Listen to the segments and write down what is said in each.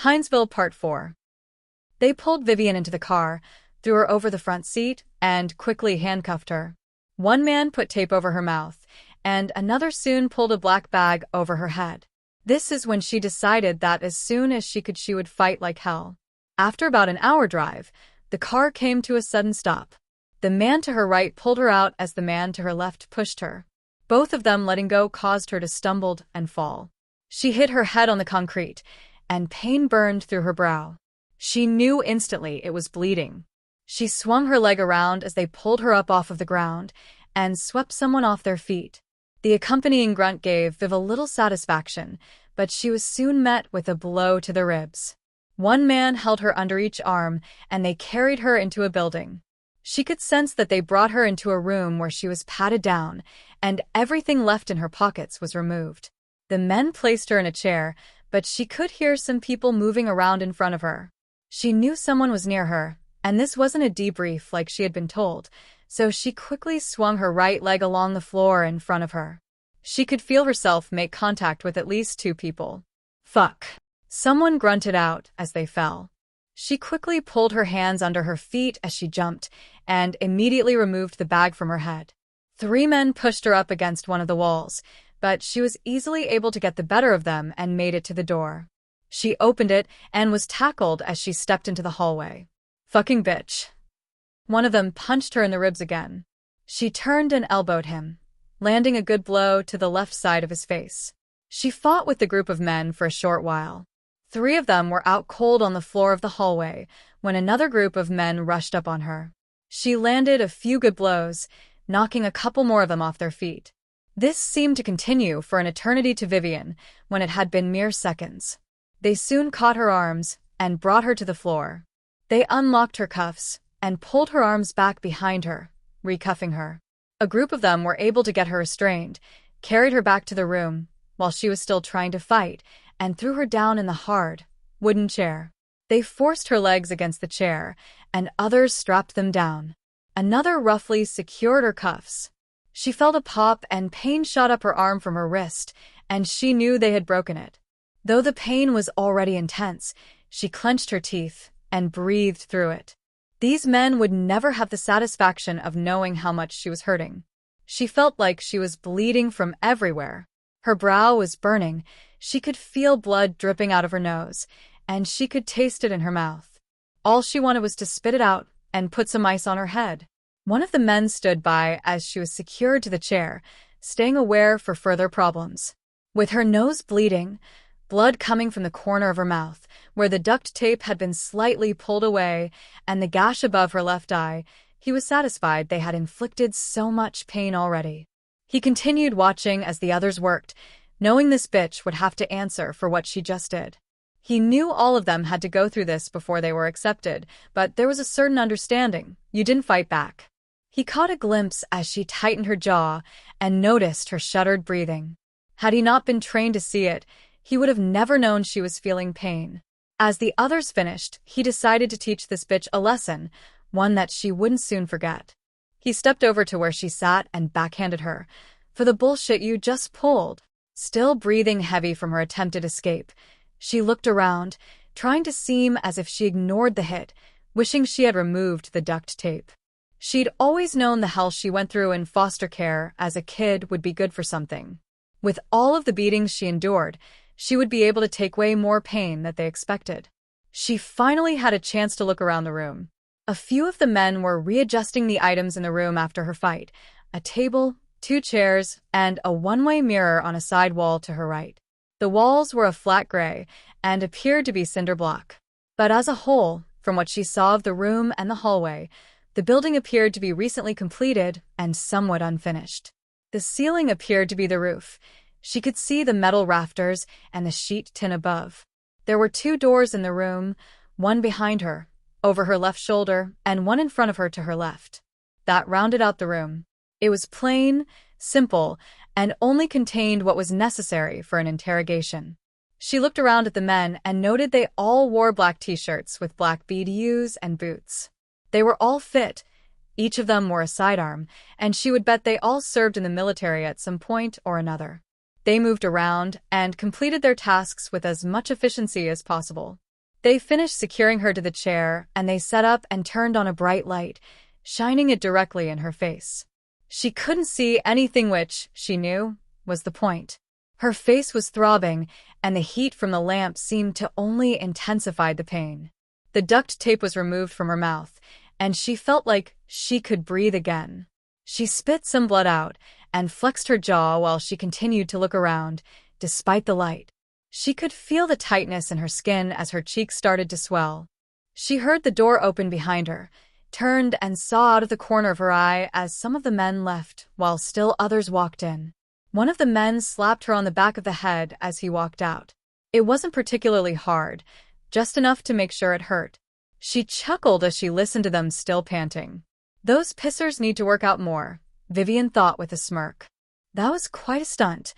Hinesville Part 4. They pulled Vivian into the car, threw her over the front seat, and quickly handcuffed her. One man put tape over her mouth, and another soon pulled a black bag over her head. This is when she decided that as soon as she would fight like hell. After about an hour drive, the car came to a sudden stop. The man to her right pulled her out as the man to her left pushed her. Both of them letting go caused her to stumble and fall. She hit her head on the concrete, and pain burned through her brow. She knew instantly it was bleeding. She swung her leg around as they pulled her up off of the ground and swept someone off their feet. The accompanying grunt gave Viv a little satisfaction, but she was soon met with a blow to the ribs. One man held her under each arm, and they carried her into a building. She could sense that they brought her into a room where she was patted down, and everything left in her pockets was removed. The men placed her in a chair, but she could hear some people moving around in front of her. She knew someone was near her, and this wasn't a debrief like she had been told, so she quickly swung her right leg along the floor in front of her. She could feel herself make contact with at least two people. "Fuck," someone grunted out as they fell. She quickly pulled her hands under her feet as she jumped, and immediately removed the bag from her head. Three men pushed her up against one of the walls, but she was easily able to get the better of them and made it to the door. She opened it and was tackled as she stepped into the hallway. "Fucking bitch." One of them punched her in the ribs again. She turned and elbowed him, landing a good blow to the left side of his face. She fought with the group of men for a short while. Three of them were out cold on the floor of the hallway when another group of men rushed up on her. She landed a few good blows, knocking a couple more of them off their feet. This seemed to continue for an eternity to Vivian when it had been mere seconds. They soon caught her arms and brought her to the floor. They unlocked her cuffs and pulled her arms back behind her, recuffing her. A group of them were able to get her restrained, carried her back to the room while she was still trying to fight, and threw her down in the hard, wooden chair. They forced her legs against the chair, and others strapped them down. Another roughly secured her cuffs. She felt a pop and pain shot up her arm from her wrist, and she knew they had broken it. Though the pain was already intense, she clenched her teeth and breathed through it. These men would never have the satisfaction of knowing how much she was hurting. She felt like she was bleeding from everywhere. Her brow was burning, she could feel blood dripping out of her nose, and she could taste it in her mouth. All she wanted was to spit it out and put some ice on her head. One of the men stood by as she was secured to the chair, staying aware for further problems. With her nose bleeding, blood coming from the corner of her mouth, where the duct tape had been slightly pulled away, and the gash above her left eye, he was satisfied they had inflicted so much pain already. He continued watching as the others worked, knowing this bitch would have to answer for what she just did. He knew all of them had to go through this before they were accepted, but there was a certain understanding. You didn't fight back. He caught a glimpse as she tightened her jaw and noticed her shuddered breathing. Had he not been trained to see it, he would have never known she was feeling pain. As the others finished, he decided to teach this bitch a lesson, one that she wouldn't soon forget. He stepped over to where she sat and backhanded her. "For the bullshit you just pulled." Still breathing heavy from her attempted escape, she looked around, trying to seem as if she ignored the hit, wishing she had removed the duct tape. She'd always known the hell she went through in foster care as a kid would be good for something. With all of the beatings she endured, she would be able to take way more pain than they expected. She finally had a chance to look around the room. A few of the men were readjusting the items in the room after her fight: a table, two chairs, and a one-way mirror on a side wall to her right. The walls were a flat gray and appeared to be cinder block. But as a whole, from what she saw of the room and the hallway, the building appeared to be recently completed and somewhat unfinished. The ceiling appeared to be the roof. She could see the metal rafters and the sheet tin above. There were two doors in the room, one behind her, over her left shoulder, and one in front of her to her left. That rounded out the room. It was plain, simple, and only contained what was necessary for an interrogation. She looked around at the men and noted they all wore black t-shirts with black BDUs and boots. They were all fit. Each of them wore a sidearm, and she would bet they all served in the military at some point or another. They moved around and completed their tasks with as much efficiency as possible. They finished securing her to the chair, and they set up and turned on a bright light, shining it directly in her face. She couldn't see anything, which, she knew, was the point. Her face was throbbing, and the heat from the lamp seemed to only intensify the pain. The duct tape was removed from her mouth, and she felt like she could breathe again. She spit some blood out and flexed her jaw while she continued to look around, despite the light. She could feel the tightness in her skin as her cheeks started to swell. She heard the door open behind her, turned and saw out of the corner of her eye as some of the men left while still others walked in. One of the men slapped her on the back of the head as he walked out. It wasn't particularly hard, just enough to make sure it hurt. She chuckled as she listened to them still panting. Those pissers need to work out more, Vivian thought with a smirk. That was quite a stunt,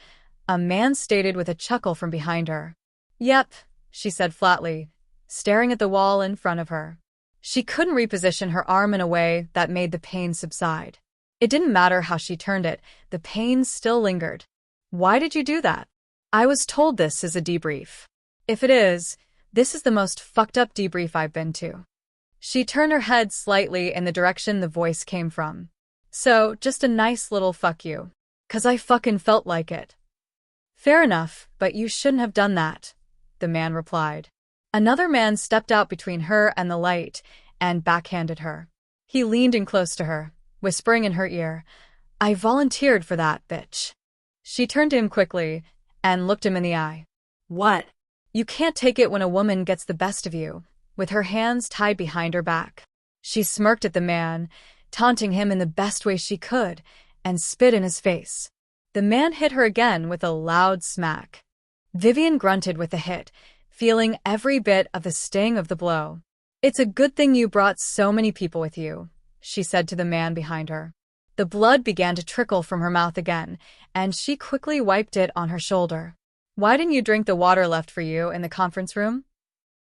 a man stated with a chuckle from behind her. Yep, she said flatly, staring at the wall in front of her. She couldn't reposition her arm in a way that made the pain subside. It didn't matter how she turned it, the pain still lingered. Why did you do that? I was told this is a debrief. If it is, this is the most fucked up debrief I've been to. She turned her head slightly in the direction the voice came from. So, just a nice little fuck you. 'Cause I fucking felt like it. Fair enough, but you shouldn't have done that, the man replied. Another man stepped out between her and the light and backhanded her. He leaned in close to her, whispering in her ear, I volunteered for that, bitch. She turned to him quickly and looked him in the eye. What? You can't take it when a woman gets the best of you, with her hands tied behind her back. She smirked at the man, taunting him in the best way she could, and spit in his face. The man hit her again with a loud smack. Vivian grunted with the hit, feeling every bit of the sting of the blow. It's a good thing you brought so many people with you, she said to the man behind her. The blood began to trickle from her mouth again, and she quickly wiped it on her shoulder. Why didn't you drink the water left for you in the conference room?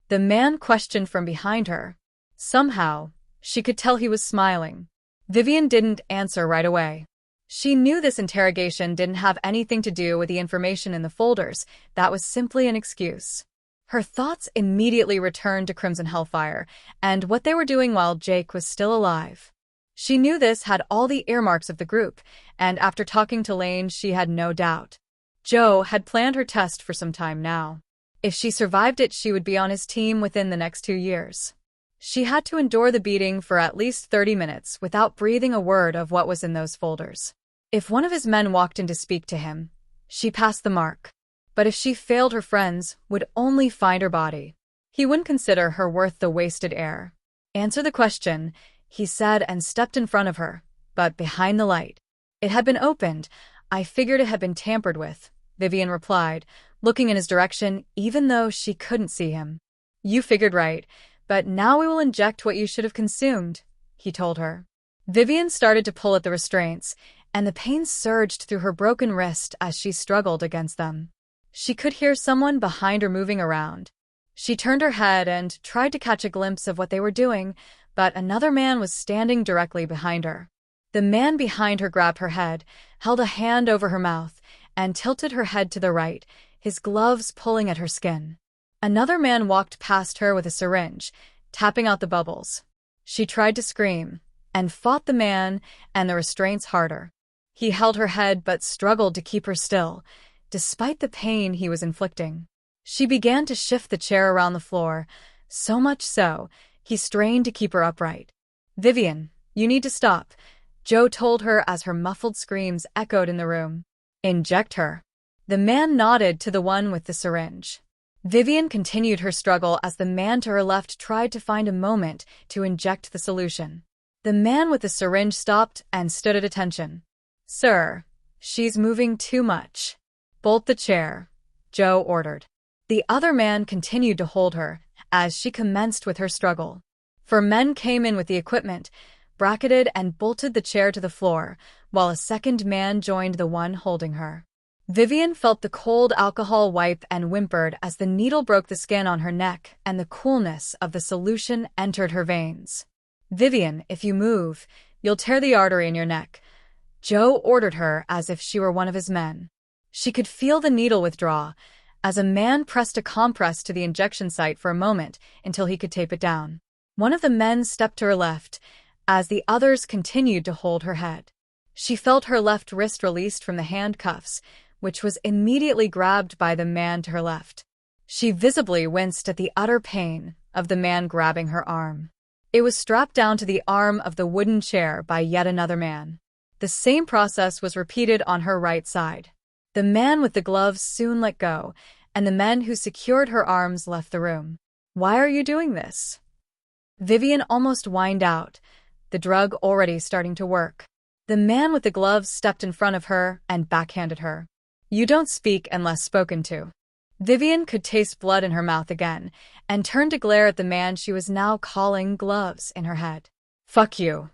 The man questioned from behind her. Somehow, she could tell he was smiling. Vivian didn't answer right away. She knew this interrogation didn't have anything to do with the information in the folders. That was simply an excuse. Her thoughts immediately returned to Crimson Hellfire and what they were doing while Jake was still alive. She knew this had all the earmarks of the group, and after talking to Lane, she had no doubt. Joe had planned her test for some time now. If she survived it, she would be on his team within the next 2 years. She had to endure the beating for at least 30 minutes without breathing a word of what was in those folders. If one of his men walked in to speak to him, she passed the mark. But if she failed, her friends would only find her body. He wouldn't consider her worth the wasted air. Answer the question, he said and stepped in front of her, but behind the light. It had been opened. I figured it had been tampered with, Vivian replied, looking in his direction even though she couldn't see him. You figured right, but now we will inject what you should have consumed, he told her. Vivian started to pull at the restraints, and the pain surged through her broken wrist as she struggled against them. She could hear someone behind her moving around. She turned her head and tried to catch a glimpse of what they were doing, but another man was standing directly behind her. The man behind her grabbed her head, held a hand over her mouth, and tilted her head to the right, his gloves pulling at her skin. Another man walked past her with a syringe, tapping out the bubbles. She tried to scream, and fought the man and the restraints harder. He held her head but struggled to keep her still, despite the pain he was inflicting. She began to shift the chair around the floor, so much so, he strained to keep her upright. Vivian, you need to stop, Joe told her as her muffled screams echoed in the room. Inject her. The man nodded to the one with the syringe. Vivian continued her struggle as the man to her left tried to find a moment to inject the solution. The man with the syringe stopped and stood at attention. Sir, she's moving too much. Bolt the chair, Joe ordered. The other man continued to hold her as she commenced with her struggle. 4 men came in with the equipment, bracketed and bolted the chair to the floor, while a second man joined the one holding her. Vivian felt the cold alcohol wipe and whimpered as the needle broke the skin on her neck and the coolness of the solution entered her veins. Vivian, if you move, you'll tear the artery in your neck, Joe ordered her as if she were one of his men. She could feel the needle withdraw, as a man pressed a compress to the injection site for a moment until he could tape it down. One of the men stepped to her left, as the others continued to hold her head. She felt her left wrist released from the handcuffs, which was immediately grabbed by the man to her left. She visibly winced at the utter pain of the man grabbing her arm. It was strapped down to the arm of the wooden chair by yet another man. The same process was repeated on her right side. The man with the gloves soon let go, and the men who secured her arms left the room. "Why are you doing this?" Vivian almost whined out, the drug already starting to work. The man with the gloves stepped in front of her and backhanded her. "You don't speak unless spoken to." Vivian could taste blood in her mouth again, and turned to glare at the man she was now calling Gloves in her head. "Fuck you."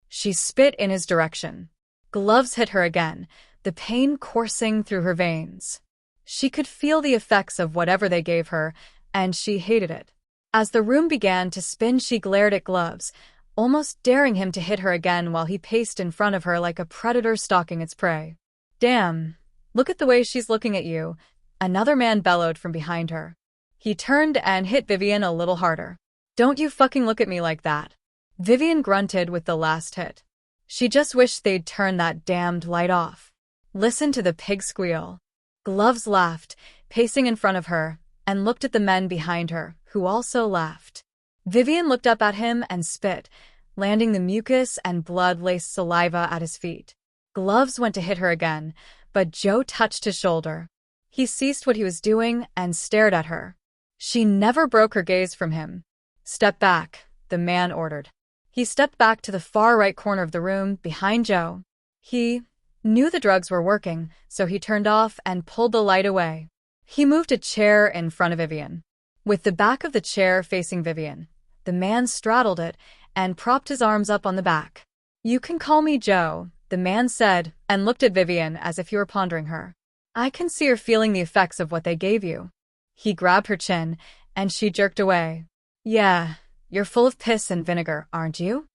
She spit in his direction. Gloves hit her again, the pain coursing through her veins. She could feel the effects of whatever they gave her, and she hated it. As the room began to spin, she glared at Gloves, almost daring him to hit her again while he paced in front of her like a predator stalking its prey. "Damn, look at the way she's looking at you," another man bellowed from behind her. He turned and hit Vivian a little harder. "Don't you fucking look at me like that." Vivian grunted with the last hit. She just wished they'd turn that damned light off. Listen to the pig squeal. Gloves laughed, pacing in front of her, and looked at the men behind her, who also laughed. Vivian looked up at him and spit, landing the mucus and blood-laced saliva at his feet. Gloves went to hit her again, but Joe touched his shoulder. He ceased what he was doing and stared at her. She never broke her gaze from him. "Step back," the man ordered. He stepped back to the far right corner of the room, behind Joe. He knew the drugs were working, so he turned off and pulled the light away. He moved a chair in front of Vivian. With the back of the chair facing Vivian, the man straddled it and propped his arms up on the back. "You can call me Joe," the man said, and looked at Vivian as if he were pondering her. "I can see you're feeling the effects of what they gave you." He grabbed her chin, and she jerked away. "Yeah, you're full of piss and vinegar, aren't you?"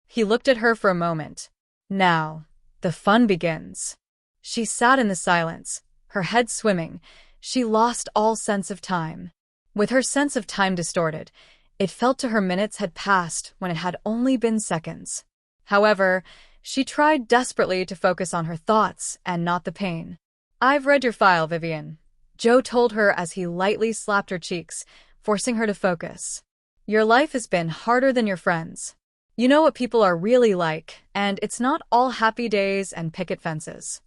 He looked at her for a moment. "Now, the fun begins." She sat in the silence, her head swimming. She lost all sense of time. With her sense of time distorted, it felt to her minutes had passed when it had only been seconds. However, she tried desperately to focus on her thoughts and not the pain. "I've read your file, Vivian," Joe told her as he lightly slapped her cheeks, forcing her to focus. "Your life has been harder than your friends. You know what people are really like, and it's not all happy days and picket fences."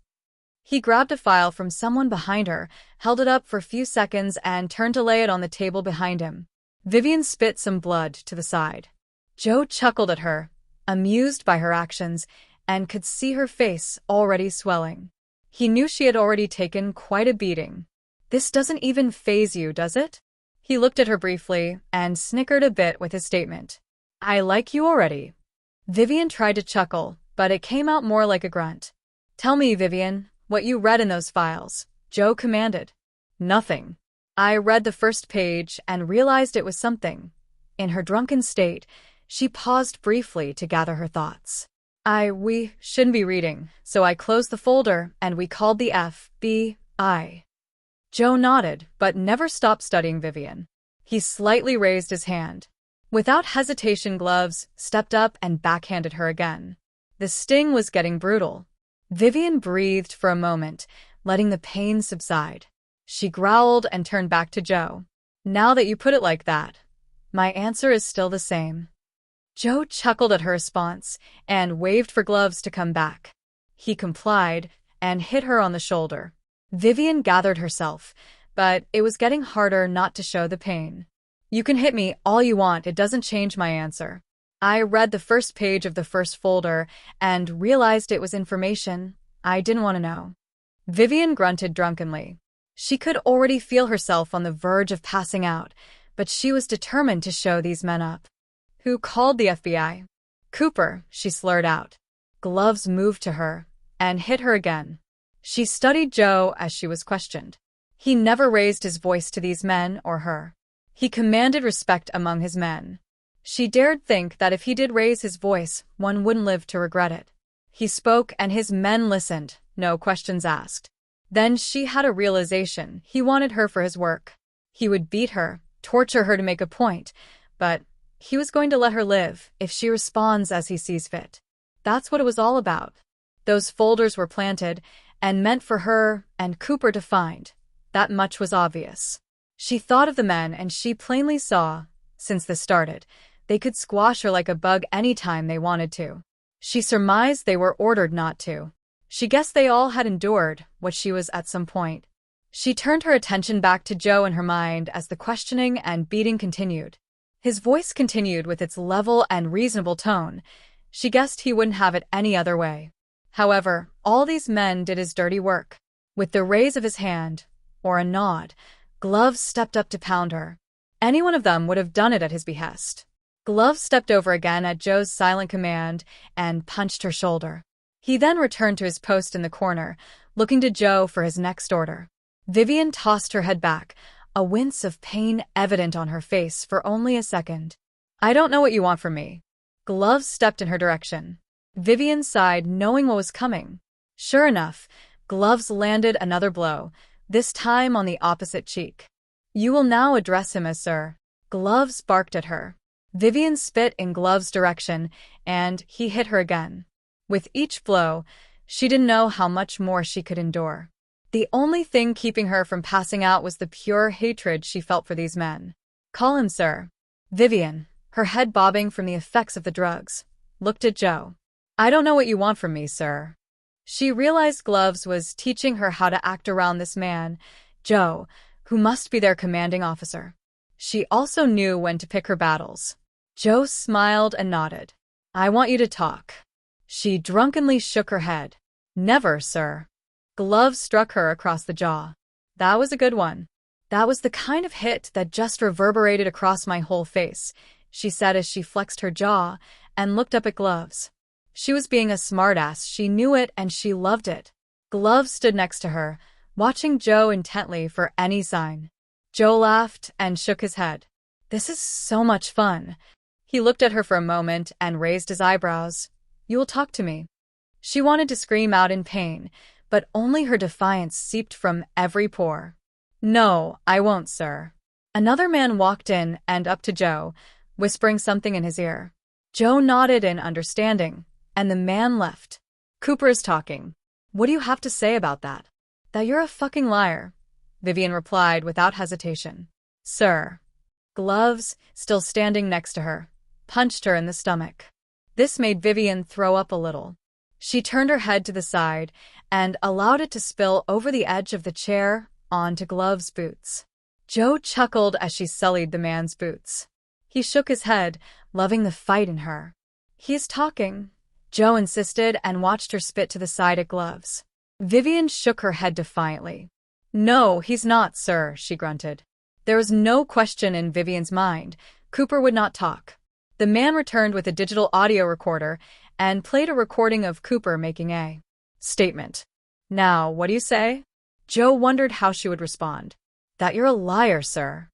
He grabbed a file from someone behind her, held it up for a few seconds, and turned to lay it on the table behind him. Vivian spit some blood to the side. Joe chuckled at her, amused by her actions, and could see her face already swelling. He knew she had already taken quite a beating. "This doesn't even faze you, does it?" He looked at her briefly and snickered a bit with his statement. "I like you already." Vivian tried to chuckle, but it came out more like a grunt. "Tell me, Vivian, what you read in those files," Joe commanded. "Nothing." "I read the first page and realized it was something." In her drunken state, she paused briefly to gather her thoughts. We shouldn't be reading, so I closed the folder and we called the FBI." Joe nodded, but never stopped studying Vivian. He slightly raised his hand. Without hesitation, Gloves stepped up and backhanded her again. The sting was getting brutal. Vivian breathed for a moment, letting the pain subside. She growled and turned back to Joe. "Now that you put it like that, my answer is still the same." Joe chuckled at her response and waved for Gloves to come back. He complied and hit her on the shoulder. Vivian gathered herself, but it was getting harder not to show the pain. "You can hit me all you want, it doesn't change my answer." I read the first page of the first folder and realized it was information I didn't want to know. Vivian grunted drunkenly. She could already feel herself on the verge of passing out, but she was determined to show these men up. "Who called the FBI?" "Cooper," she slurred out. Gloves moved to her and hit her again. She studied Joe as she was questioned. He never raised his voice to these men or her. He commanded respect among his men. She dared think that if he did raise his voice, one wouldn't live to regret it. He spoke and his men listened, no questions asked. Then she had a realization. He wanted her for his work. He would beat her, torture her to make a point, but he was going to let her live if she responds as he sees fit. That's what it was all about. Those folders were planted and meant for her and Cooper to find. That much was obvious. She thought of the men and she plainly saw, since this started, they could squash her like a bug anytime they wanted to. She surmised they were ordered not to. She guessed they all had endured what she was at some point. She turned her attention back to Joe in her mind as the questioning and beating continued. His voice continued with its level and reasonable tone. She guessed he wouldn't have it any other way. However, all these men did his dirty work. With the raise of his hand, or a nod, Gloves stepped up to pound her. Any one of them would have done it at his behest. Gloves stepped over again at Joe's silent command and punched her shoulder. He then returned to his post in the corner, looking to Joe for his next order. Vivian tossed her head back, a wince of pain evident on her face for only a second. I don't know what you want from me. Gloves stepped in her direction. Vivian sighed, knowing what was coming. Sure enough, Gloves landed another blow, this time on the opposite cheek. You will now address him as sir. Gloves barked at her. Vivian spit in Gloves' direction, and he hit her again. With each blow, she didn't know how much more she could endure. The only thing keeping her from passing out was the pure hatred she felt for these men. Call him sir. Vivian, her head bobbing from the effects of the drugs, looked at Joe. I don't know what you want from me, sir. She realized Gloves was teaching her how to act around this man, Joe, who must be their commanding officer. She also knew when to pick her battles. Joe smiled and nodded. I want you to talk. She drunkenly shook her head. Never, sir. Gloves struck her across the jaw. That was a good one. That was the kind of hit that just reverberated across my whole face, she said as she flexed her jaw and looked up at Gloves. She was being a smartass, she knew it and she loved it. Gloves stood next to her, watching Joe intently for any sign. Joe laughed and shook his head. This is so much fun. He looked at her for a moment and raised his eyebrows. You will talk to me. She wanted to scream out in pain, but only her defiance seeped from every pore. No, I won't, sir. Another man walked in and up to Joe, whispering something in his ear. Joe nodded in understanding, and the man left. Cooper is talking. What do you have to say about that? That you're a fucking liar, Vivian replied without hesitation. Sir. Gloves, still standing next to her, punched her in the stomach. This made Vivian throw up a little. She turned her head to the side and allowed it to spill over the edge of the chair onto Gloves' boots. Joe chuckled as she sullied the man's boots. He shook his head, loving the fight in her. He's talking, Joe insisted and watched her spit to the side at Gloves. Vivian shook her head defiantly. No, he's not, sir, she grunted. There was no question in Vivian's mind. Cooper would not talk. The man returned with a digital audio recorder and played a recording of Cooper making a statement. Now, what do you say? Joe wondered how she would respond. That you're a liar, sir.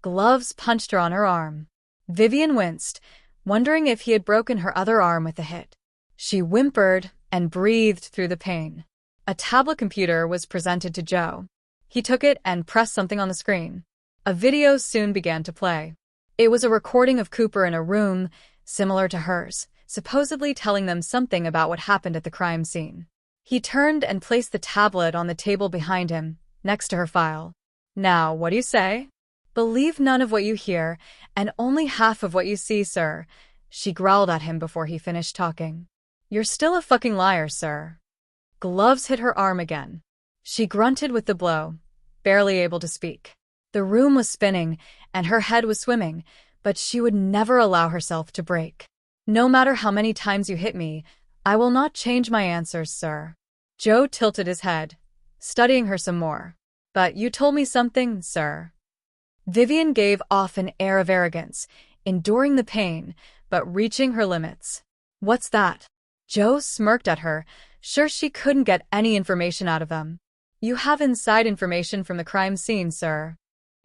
Gloves punched her on her arm. Vivian winced, wondering if he had broken her other arm with the hit. She whimpered and breathed through the pain. A tablet computer was presented to Joe. He took it and pressed something on the screen. A video soon began to play. It was a recording of Cooper in a room similar to hers, supposedly telling them something about what happened at the crime scene. He turned and placed the tablet on the table behind him, next to her file. Now, what do you say? Believe none of what you hear, and only half of what you see, sir, she growled at him before he finished talking. You're still a fucking liar, sir. Gloves hit her arm again. She grunted with the blow, barely able to speak. The room was spinning, and her head was swimming, but she would never allow herself to break. No matter how many times you hit me, I will not change my answers, sir. Joe tilted his head, studying her some more. But you told me something, sir. Vivian gave off an air of arrogance, enduring the pain, but reaching her limits. What's that? Joe smirked at her, sure she couldn't get any information out of them. You have inside information from the crime scene, sir.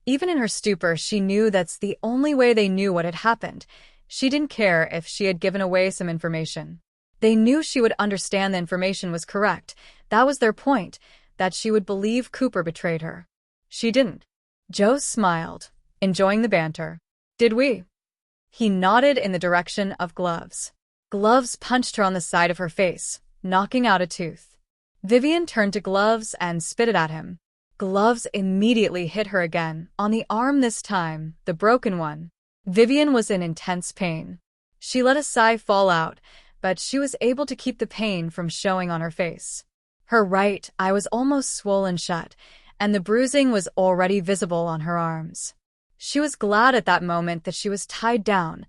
Even in her stupor, she knew that's the only way they knew what had happened. She didn't care if she had given away some information. They knew she would understand the information was correct. That was their point. that she would believe Cooper betrayed her. She didn't. Joe smiled, enjoying the banter. Did we? He nodded in the direction of Gloves. Gloves punched her on the side of her face, knocking out a tooth. Vivian turned to Gloves and spit it at him. Gloves immediately hit her again, on the arm this time, the broken one. Vivian was in intense pain. She let a sigh fall out, but she was able to keep the pain from showing on her face. Her right eye was almost swollen shut, and the bruising was already visible on her arms. She was glad at that moment that she was tied down,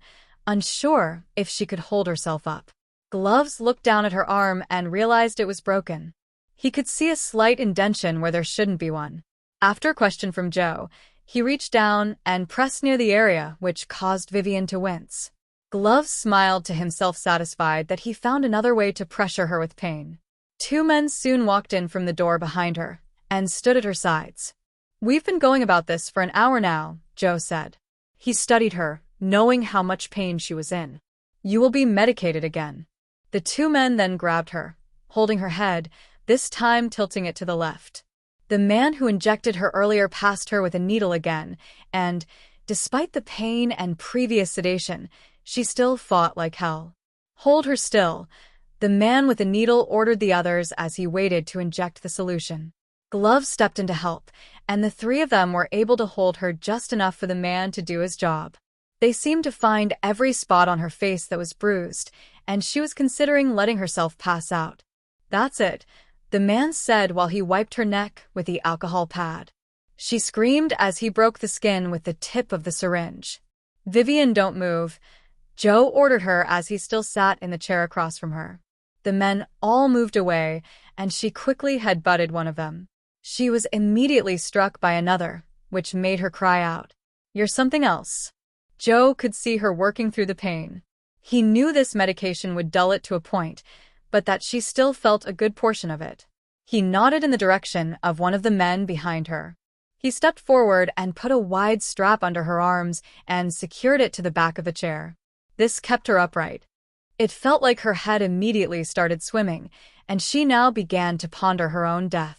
unsure if she could hold herself up. Gloves looked down at her arm and realized it was broken. He could see a slight indentation where there shouldn't be one. After a question from Joe, he reached down and pressed near the area, which caused Vivian to wince. Gloves smiled to himself, satisfied that he found another way to pressure her with pain. Two men soon walked in from the door behind her and stood at her sides. "We've been going about this for an hour now," Joe said. He studied her, knowing how much pain she was in. "You will be medicated again." The two men then grabbed her, holding her head, this time tilting it to the left. The man who injected her earlier passed her with a needle again, and, despite the pain and previous sedation, she still fought like hell. "Hold her still," the man with the needle ordered the others as he waited to inject the solution. Gloves stepped in to help, and the three of them were able to hold her just enough for the man to do his job. They seemed to find every spot on her face that was bruised, and she was considering letting herself pass out. "That's it," the man said while he wiped her neck with the alcohol pad. She screamed as he broke the skin with the tip of the syringe. "Vivian, don't move," Joe ordered her as he still sat in the chair across from her. The men all moved away, and she quickly headbutted one of them. She was immediately struck by another, which made her cry out, "You're something else." Joe could see her working through the pain. He knew this medication would dull it to a point, but that she still felt a good portion of it. He nodded in the direction of one of the men behind her. He stepped forward and put a wide strap under her arms and secured it to the back of the chair. This kept her upright. It felt like her head immediately started swimming, and she now began to ponder her own death.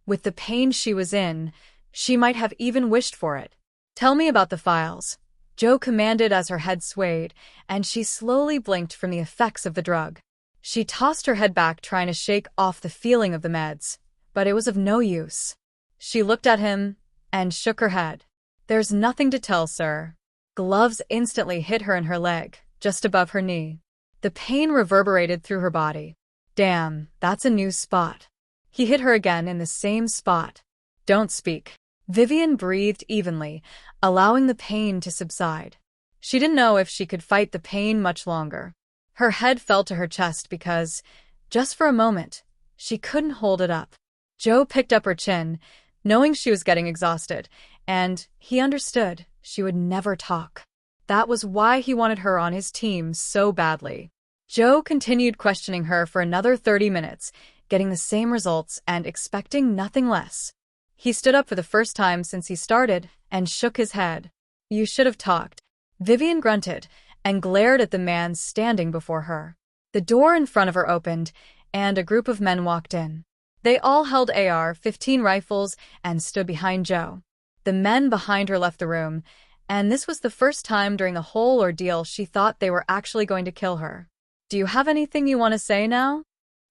With the pain she was in, she might have even wished for it. "Tell me about the files," Joe commanded as her head swayed, and she slowly blinked from the effects of the drug. She tossed her head back, trying to shake off the feeling of the meds, but it was of no use. She looked at him and shook her head. "There's nothing to tell, sir." Gloves instantly hit her in her leg, just above her knee. The pain reverberated through her body. "Damn, that's a new spot." He hit her again in the same spot. "Don't speak." Vivian breathed evenly, allowing the pain to subside. She didn't know if she could fight the pain much longer. Her head fell to her chest because, just for a moment, she couldn't hold it up. Joe picked up her chin, knowing she was getting exhausted, and he understood she would never talk. That was why he wanted her on his team so badly. Joe continued questioning her for another 30 minutes, getting the same results and expecting nothing less. He stood up for the first time since he started and shook his head. "You should have talked." Vivian grunted and glared at the man standing before her. The door in front of her opened, and a group of men walked in. They all held AR-15 rifles and stood behind Joe. The men behind her left the room, and this was the first time during the whole ordeal she thought they were actually going to kill her. "Do you have anything you want to say now?"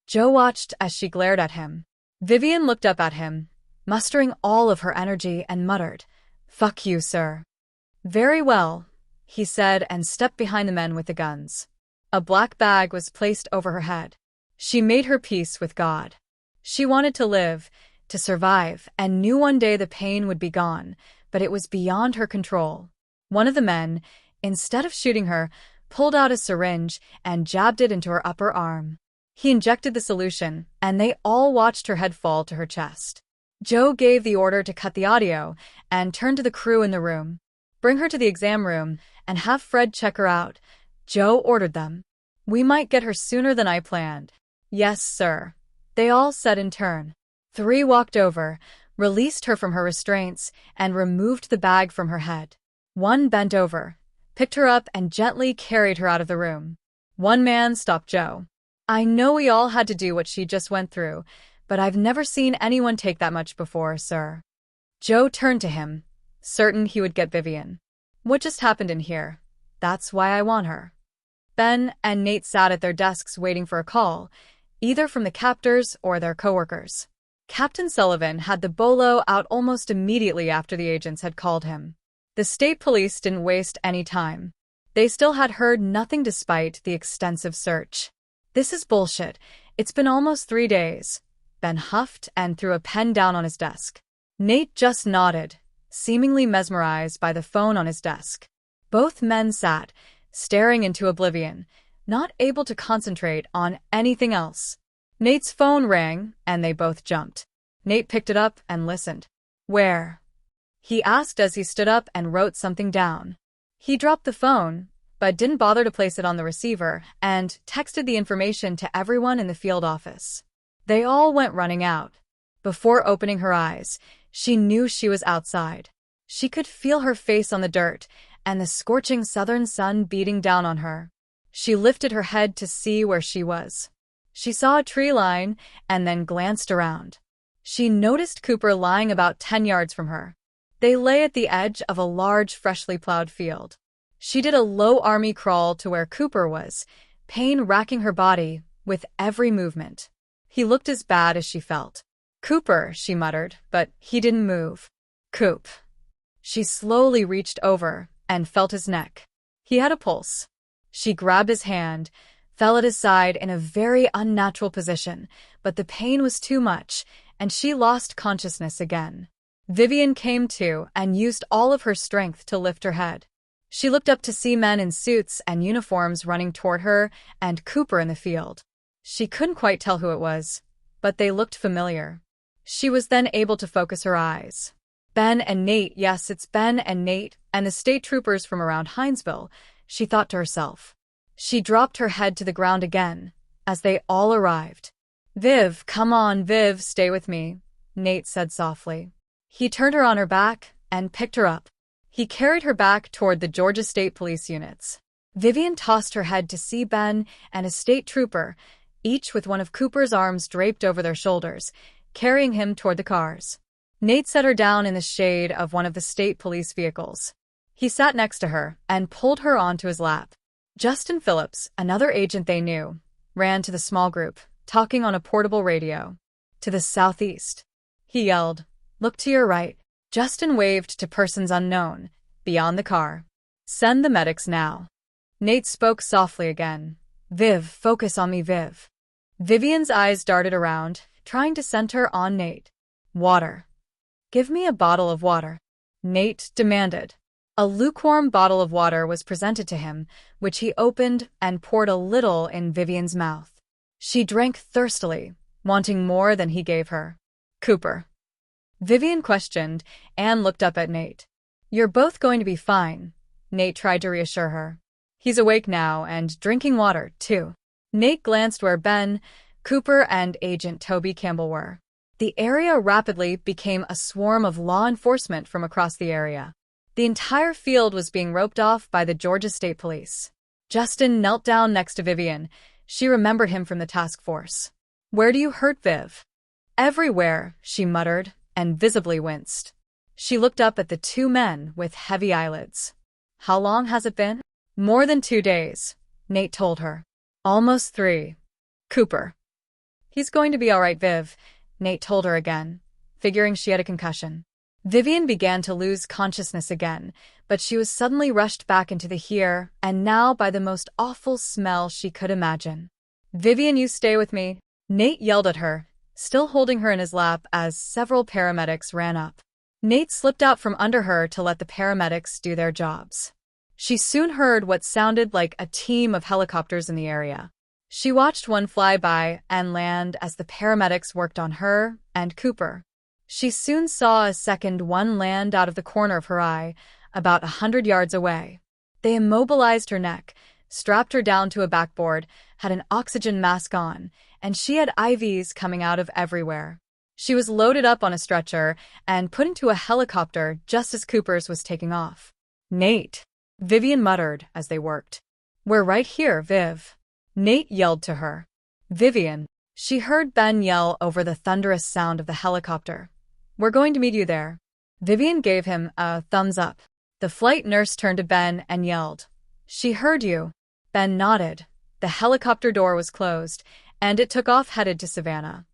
Joe watched as she glared at him. Vivian looked up at him, mustering all of her energy, and muttered, "Fuck you, sir." "Very well," he said, and stepped behind the men with the guns. A black bag was placed over her head. She made her peace with God. She wanted to live, to survive, and knew one day the pain would be gone, but it was beyond her control. One of the men, instead of shooting her, pulled out a syringe and jabbed it into her upper arm. He injected the solution, and they all watched her head fall to her chest. Joe gave the order to cut the audio and turned to the crew in the room. "Bring her to the exam room and have Fred check her out," Joe ordered them. "We might get her sooner than I planned." "Yes, sir," they all said in turn. 3 walked over, released her from her restraints, and removed the bag from her head. 1 bent over, picked her up, and gently carried her out of the room. 1 man stopped Joe. "I know we all had to do what she just went through, but I've never seen anyone take that much before, sir. Joe turned to him, certain he would get Vivian. What just happened in here? That's why I want her. Ben and Nate sat at their desks waiting for a call, either from the captors or their coworkers. Captain Sullivan had the bolo out almost immediately after the agents had called him. The state police didn't waste any time. They still had heard nothing despite the extensive search. This is bullshit. It's been almost 3 days. Ben huffed and threw a pen down on his desk. Nate just nodded, seemingly mesmerized by the phone on his desk. Both men sat, staring into oblivion, not able to concentrate on anything else. Nate's phone rang, and they both jumped. Nate picked it up and listened. Where? He asked as he stood up and wrote something down. He dropped the phone, but didn't bother to place it on the receiver, and texted the information to everyone in the field office. They all went running out. Before opening her eyes, she knew she was outside. She could feel her face on the dirt, and the scorching southern sun beating down on her. She lifted her head to see where she was. She saw a tree line and then glanced around. She noticed Cooper lying about 10 yards from her. They lay at the edge of a large, freshly plowed field. She did a low army crawl to where Cooper was, pain racking her body with every movement. He looked as bad as she felt. Cooper, she muttered, but he didn't move. Coop. She slowly reached over and felt his neck. He had a pulse. She grabbed his hand, fell at his side in a very unnatural position, but the pain was too much, and she lost consciousness again. Vivian came to and used all of her strength to lift her head. She looked up to see men in suits and uniforms running toward her and Cooper in the field. She couldn't quite tell who it was, but they looked familiar. She was then able to focus her eyes. Ben and Nate, yes, it's Ben and Nate, and the state troopers from around Hinesville, she thought to herself. She dropped her head to the ground again, as they all arrived. Viv, come on, Viv, stay with me, Nate said softly. He turned her on her back and picked her up. He carried her back toward the Georgia State Police units. Vivian tossed her head to see Ben and a state trooper, each with one of Cooper's arms draped over their shoulders, carrying him toward the cars. Nate set her down in the shade of one of the state police vehicles. He sat next to her and pulled her onto his lap. Justin Phillips, another agent they knew, ran to the small group, talking on a portable radio. To the southeast. He yelled, "Look to your right." Justin waved to persons unknown, beyond the car. "Send the medics now." Nate spoke softly again. "Viv, focus on me, Viv." Vivian's eyes darted around, trying to center on Nate. "Water. Give me a bottle of water," Nate demanded. A lukewarm bottle of water was presented to him, which he opened and poured a little in Vivian's mouth. She drank thirstily, wanting more than he gave her. "Cooper?" Vivian questioned and looked up at Nate. "You're both going to be fine," Nate tried to reassure her. "He's awake now and drinking water, too." Nate glanced where Ben, Cooper, and Agent Toby Campbell were. The area rapidly became a swarm of law enforcement from across the area. The entire field was being roped off by the Georgia State Police. Justin knelt down next to Vivian. She remembered him from the task force. "Where do you hurt, Viv?" "Everywhere," she muttered, and visibly winced. She looked up at the two men with heavy eyelids. "How long has it been?" "More than 2 days," Nate told her. "Almost 3. Cooper." "He's going to be all right, Viv," Nate told her again, figuring she had a concussion. Vivian began to lose consciousness again, but she was suddenly rushed back into the here and now by the most awful smell she could imagine. "Vivian, you stay with me," Nate yelled at her, still holding her in his lap as several paramedics ran up. Nate slipped out from under her to let the paramedics do their jobs. She soon heard what sounded like a team of helicopters in the area. She watched one fly by and land as the paramedics worked on her and Cooper. She soon saw a second one land out of the corner of her eye, about 100 yards away. They immobilized her neck, strapped her down to a backboard, had an oxygen mask on, and she had IVs coming out of everywhere. She was loaded up on a stretcher and put into a helicopter just as Cooper's was taking off. "Nate," Vivian muttered as they worked. "We're right here, Viv," Nate yelled to her. "Vivian," She heard Ben yell over the thunderous sound of the helicopter. "We're going to meet you there." Vivian gave him a thumbs up. The flight nurse turned to Ben and yelled, "She heard you." Ben nodded. The helicopter door was closed, and it took off headed to Savannah.